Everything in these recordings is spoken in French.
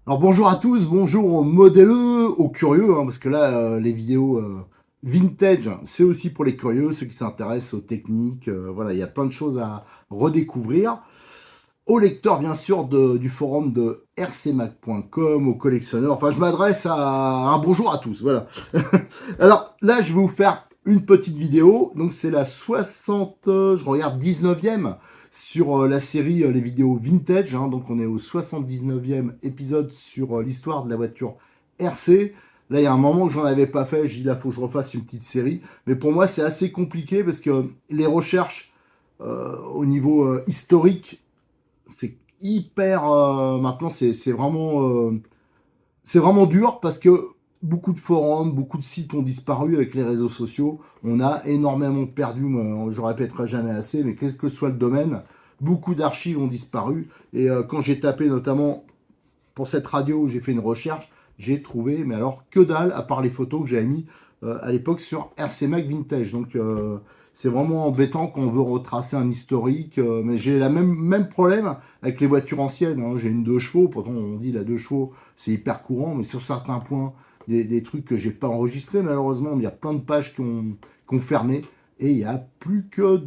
Alors bonjour à tous, bonjour aux modèleux, aux curieux, hein, parce que là, les vidéos vintage, c'est aussi pour les curieux, ceux qui s'intéressent aux techniques. Voilà, il y a plein de choses à redécouvrir. Aux lecteurs, bien sûr, du forum de rcmac.com, aux collectionneurs. Enfin, je m'adresse à un bonjour à tous. Voilà. Alors là, je vais vous faire une petite vidéo. Donc, c'est la 60, je regarde 19e sur la série les vidéos vintage, hein. Donc, on est au 79e épisode sur l'histoire de la voiture RC. Là, il y a un moment que j'en avais pas fait. J'ai dit, là, il faut que je refasse une petite série. Mais pour moi, c'est assez compliqué parce que les recherches au niveau historique, c'est hyper. Maintenant, c'est vraiment dur parce que beaucoup de forums, beaucoup de sites ont disparu avec les réseaux sociaux. On a énormément perdu, moi, je ne répéterai jamais assez, mais quel que soit le domaine, beaucoup d'archives ont disparu. Et quand j'ai tapé notamment pour cette radio où j'ai fait une recherche, j'ai trouvé, mais alors que dalle, à part les photos que j'avais mis à l'époque sur RC Mac Vintage. Donc c'est vraiment embêtant quand on veut retracer un historique. Mais j'ai la même problème avec les voitures anciennes, hein. J'ai une 2 chevaux, pourtant on dit la 2 chevaux, c'est hyper courant, mais sur certains points, des trucs que j'ai pas enregistrés malheureusement, il y a plein de pages qui ont fermé. Et il n'y a plus que.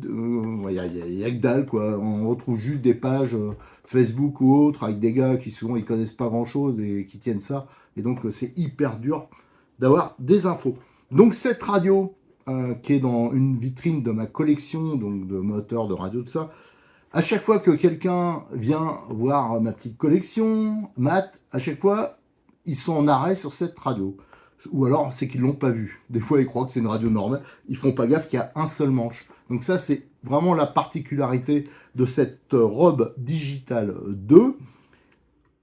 Il y a que dalle, quoi. On retrouve juste des pages Facebook ou autres avec des gars qui souvent ils connaissent pas grand chose et qui tiennent ça. Et donc c'est hyper dur d'avoir des infos. Donc cette radio qui est dans une vitrine de ma collection, donc de moteurs, de radio, tout ça, à chaque fois que quelqu'un vient voir ma petite collection, Matt, à chaque fois, ils sont en arrêt sur cette radio. Ou alors, c'est qu'ils l'ont pas vue. Des fois, ils croient que c'est une radio normale. Ils font pas gaffe qu'il y a un seul manche. Donc ça, c'est vraiment la particularité de cette robe digitale 2.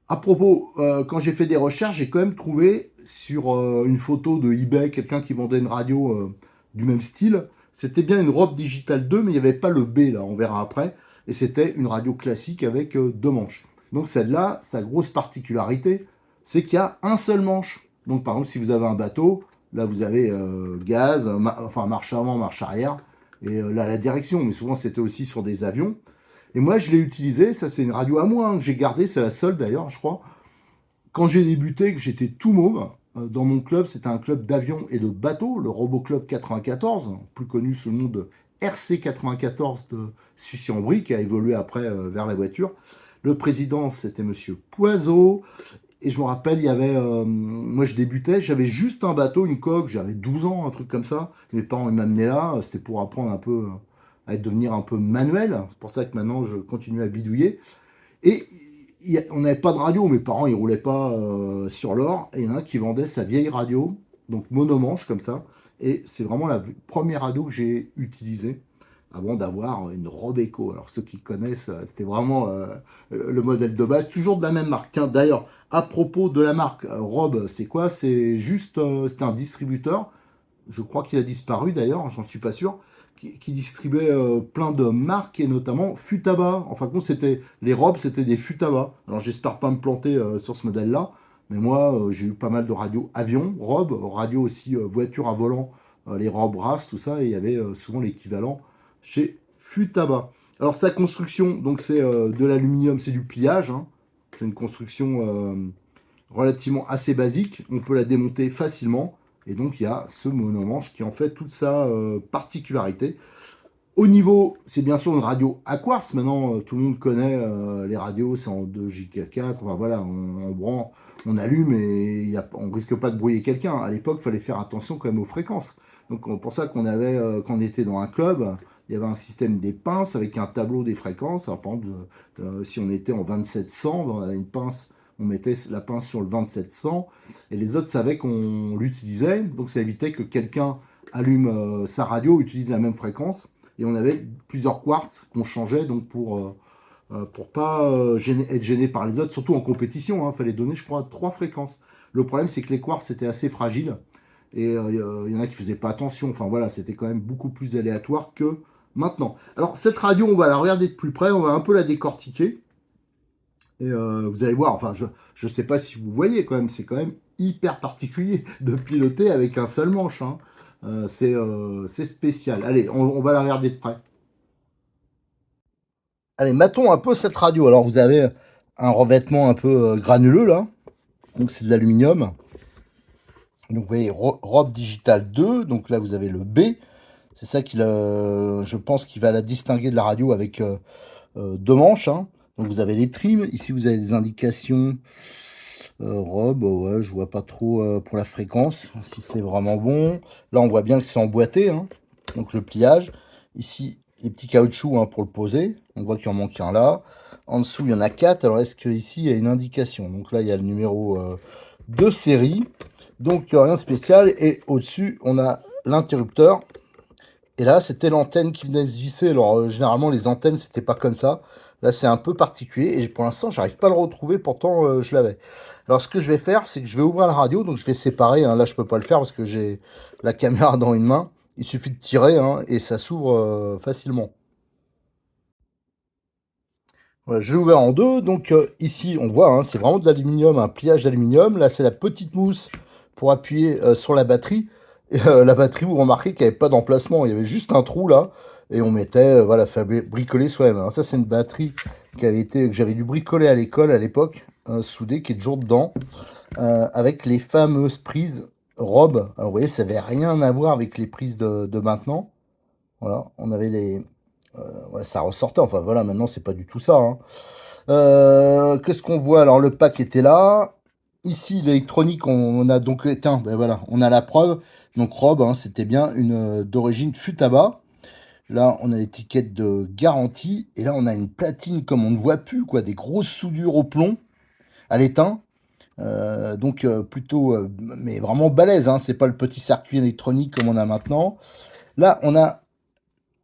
À propos, quand j'ai fait des recherches, j'ai quand même trouvé sur une photo de eBay quelqu'un qui vendait une radio du même style. C'était bien une robe digitale 2, mais il n'y avait pas le B là, on verra après. Et c'était une radio classique avec deux manches. Donc celle-là, sa grosse particularité, c'est qu'il y a un seul manche. Donc par exemple, si vous avez un bateau, là vous avez gaz, enfin marche avant, marche arrière, et là la direction. Mais souvent c'était aussi sur des avions. Et moi, je l'ai utilisé, ça c'est une radio à moi hein, que j'ai gardée, c'est la seule d'ailleurs, je crois. Quand j'ai débuté, que j'étais tout môme, dans mon club, c'était un club d'avions et de bateaux, le RoboClub 94, plus connu sous le nom de RC 94 de Sucy-en-Brie, qui a évolué après vers la voiture. Le président, c'était Monsieur Poiseau. Et je me rappelle, il y avait. Moi, je débutais, j'avais juste un bateau, une coque, j'avais 12 ans, un truc comme ça. Mes parents ils m'amenaient là, c'était pour apprendre un peu à devenir un peu manuel. C'est pour ça que maintenant, je continue à bidouiller. Et on n'avait pas de radio, mes parents ils roulaient pas sur l'or, et il y en a un qui vendait sa vieille radio, donc monomanche comme ça, et c'est vraiment la première radio que j'ai utilisée avant d'avoir une Robeco. Alors ceux qui connaissent, c'était vraiment le modèle de base, toujours de la même marque. Tiens, d'ailleurs, à propos de la marque, Robe, c'est quoi? C'est juste, c'était un distributeur, je crois qu'il a disparu d'ailleurs, j'en suis pas sûr, qui distribuait plein de marques et notamment Futaba. En fin de compte, c'était les robes, c'était des Futaba. Alors j'espère pas me planter sur ce modèle-là, mais moi j'ai eu pas mal de radios avions, robes, radio aussi voiture à volant, les robes RAS, tout ça, et il y avait souvent l'équivalent chez Futaba. Alors sa construction, donc c'est de l'aluminium, c'est du pliage, hein. C'est une construction relativement assez basique. On peut la démonter facilement. Et donc, il y a ce monomanche qui en fait toute sa particularité. Au niveau, c'est bien sûr une radio à quartz. Maintenant, tout le monde connaît les radios, c'est en 2J4. Enfin voilà, on allume et on risque pas de brouiller quelqu'un. À l'époque, il fallait faire attention quand même aux fréquences. Donc, pour ça qu'on avait, quand on était dans un club, il y avait un système des pinces avec un tableau des fréquences. Alors, par exemple, si on était en 2700, on avait une pince, on mettait la pince sur le 2700 et les autres savaient qu'on l'utilisait. Donc, ça évitait que quelqu'un allume sa radio, utilise la même fréquence. Et on avait plusieurs quartz qu'on changeait donc pour pas être gêné par les autres, surtout en compétition. Il fallait donner, je crois, trois fréquences. Le problème, c'est que les quartz étaient assez fragiles et il y en a qui faisaient pas attention. Enfin voilà, c'était quand même beaucoup plus aléatoire que maintenant. Alors cette radio, on va la regarder de plus près, on va un peu la décortiquer et vous allez voir. Enfin, je sais pas si vous voyez quand même, c'est quand même hyper particulier de piloter avec un seul manche, hein. C'est spécial. Allez, on va la regarder de près. Allez, matons un peu cette radio. Alors, vous avez un revêtement un peu granuleux, là. Donc c'est de l'aluminium. Donc vous voyez, Robe Digital 2, donc là vous avez le B. C'est ça je pense qu'il va la distinguer de la radio avec deux manches, hein. Donc vous avez les trims, ici vous avez des indications Robe, ouais, je vois pas trop pour la fréquence, si c'est vraiment bon. Là on voit bien que c'est emboîté, hein. Donc le pliage. Ici les petits caoutchoucs, hein, pour le poser, on voit qu'il en manque un là. En dessous il y en a 4, alors est-ce qu'ici il y a une indication? Donc là il y a le numéro de série, donc rien de spécial, et au-dessus on a l'interrupteur. Et là, c'était l'antenne qui venait se visser. Alors, généralement, les antennes, c'était pas comme ça. Là, c'est un peu particulier. Et pour l'instant, j'arrive pas à le retrouver. Pourtant, je l'avais. Alors, ce que je vais faire, c'est que je vais ouvrir la radio. Donc, je vais séparer, hein. Là, je peux pas le faire parce que j'ai la caméra dans une main. Il suffit de tirer, hein, et ça s'ouvre facilement. Voilà, je l'ai ouvert en deux. Donc, ici, on voit, hein, c'est vraiment de l'aluminium, un pliage d'aluminium. Là, c'est la petite mousse pour appuyer sur la batterie. Et la batterie, vous remarquez qu'il n'y avait pas d'emplacement. Il y avait juste un trou là. Et on mettait, voilà, bricoler soi-même. Alors, ça, c'est une batterie que j'avais dû bricoler à l'école à l'époque, soudée, qui est toujours dedans, avec les fameuses prises Robe. Alors, vous voyez, ça n'avait rien à voir avec les prises de maintenant. Voilà, on avait ouais, ça ressortait. Enfin, voilà, maintenant, c'est pas du tout ça, hein. Qu'est-ce qu'on voit? Alors, le pack était là. Ici, l'électronique, on a donc éteint. Ben voilà, on a la preuve. Donc, Robe, hein, c'était bien une d'origine Futaba. Là, on a l'étiquette de garantie. Et là, on a une platine comme on ne voit plus, quoi. Des grosses soudures au plomb à l'étain. Donc, plutôt, mais vraiment balèze, hein. C'est pas le petit circuit électronique comme on a maintenant. Là, on a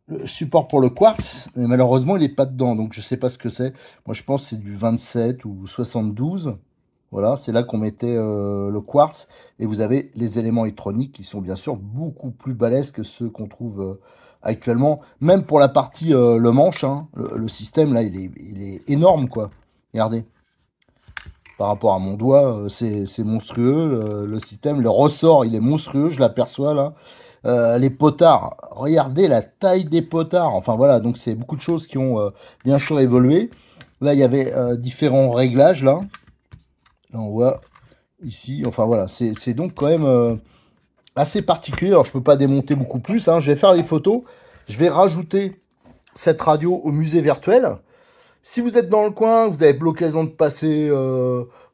le support pour le quartz, mais malheureusement, il n'est pas dedans. Donc, je sais pas ce que c'est. Moi, je pense que c'est du 27 ou 72. Voilà, c'est là qu'on mettait le quartz. Et vous avez les éléments électroniques qui sont bien sûr beaucoup plus balèzes que ceux qu'on trouve actuellement. Même pour la partie le manche, hein, le système là, il est énorme, quoi. Regardez, par rapport à mon doigt, c'est monstrueux. Le système, le ressort, il est monstrueux, je l'aperçois là. Les potards, regardez la taille des potards. Enfin voilà, donc c'est beaucoup de choses qui ont bien sûr évolué. Là, il y avait différents réglages là. Là, on voit ici, enfin voilà, c'est donc quand même assez particulier. Alors je peux pas démonter beaucoup plus, hein. Je vais faire les photos. Je vais rajouter cette radio au musée virtuel. Si vous êtes dans le coin, vous avez l'occasion de passer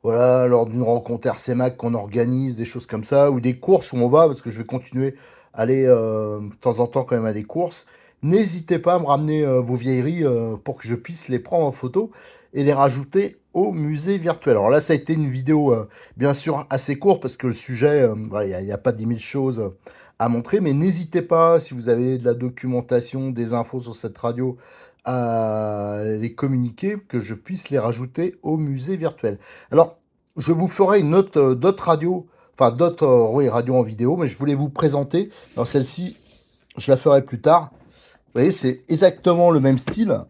voilà, lors d'une rencontre RCMAC qu'on organise, des choses comme ça, ou des courses où on va, parce que je vais continuer à aller de temps en temps quand même à des courses. N'hésitez pas à me ramener vos vieilleries pour que je puisse les prendre en photo et les rajouter au musée virtuel. Alors là, ça a été une vidéo bien sûr assez courte parce que le sujet, voilà, il n'y a pas 10 000 choses à montrer, mais n'hésitez pas, si vous avez de la documentation, des infos sur cette radio, à les communiquer, que je puisse les rajouter au musée virtuel. Alors, je vous ferai une autre, d'autres radios, enfin d'autres oui, radios en vidéo, mais je voulais vous présenter. Alors celle-ci, je la ferai plus tard. Vous voyez, c'est exactement le même style.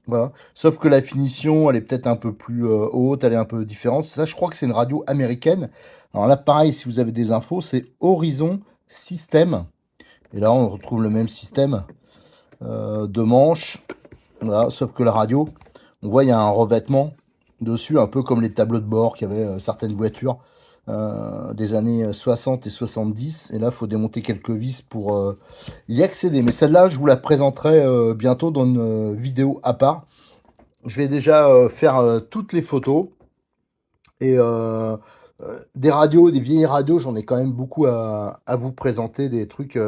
Voilà. Sauf que la finition, elle est peut-être un peu plus haute, elle est un peu différente. Ça, je crois que c'est une radio américaine. Alors là, pareil, si vous avez des infos, c'est Horizon System. Et là, on retrouve le même système de manches. Voilà, sauf que la radio, on voit, il y a un revêtement dessus, un peu comme les tableaux de bord qu'avaient certaines voitures des années 60 et 70. Et là, il faut démonter quelques vis pour y accéder. Mais celle-là, je vous la présenterai bientôt dans une vidéo à part. Je vais déjà faire toutes les photos. Et des radios, des vieilles radios, j'en ai quand même beaucoup à vous présenter, des trucs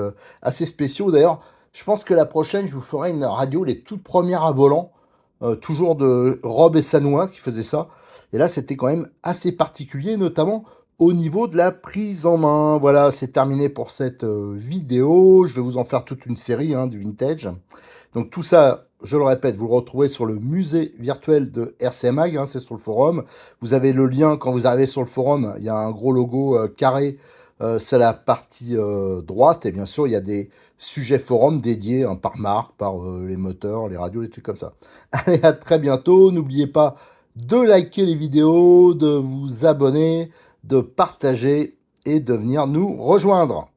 assez spéciaux. D'ailleurs, je pense que la prochaine, je vous ferai une radio, les toutes premières à volant, toujours de Rob et Sanois qui faisaient ça. Et là, c'était quand même assez particulier, notamment au niveau de la prise en main. Voilà, c'est terminé pour cette vidéo. Je vais vous en faire toute une série, hein, du vintage. Donc tout ça, je le répète, vous le retrouvez sur le musée virtuel de RCMag, hein, c'est sur le forum. Vous avez le lien quand vous arrivez sur le forum, il y a un gros logo carré, c'est la partie droite, et bien sûr il y a des sujets forum dédiés, hein, par marque, par les moteurs, les radios, des trucs comme ça. Allez, à très bientôt, n'oubliez pas de liker les vidéos, de vous abonner, de partager et de venir nous rejoindre.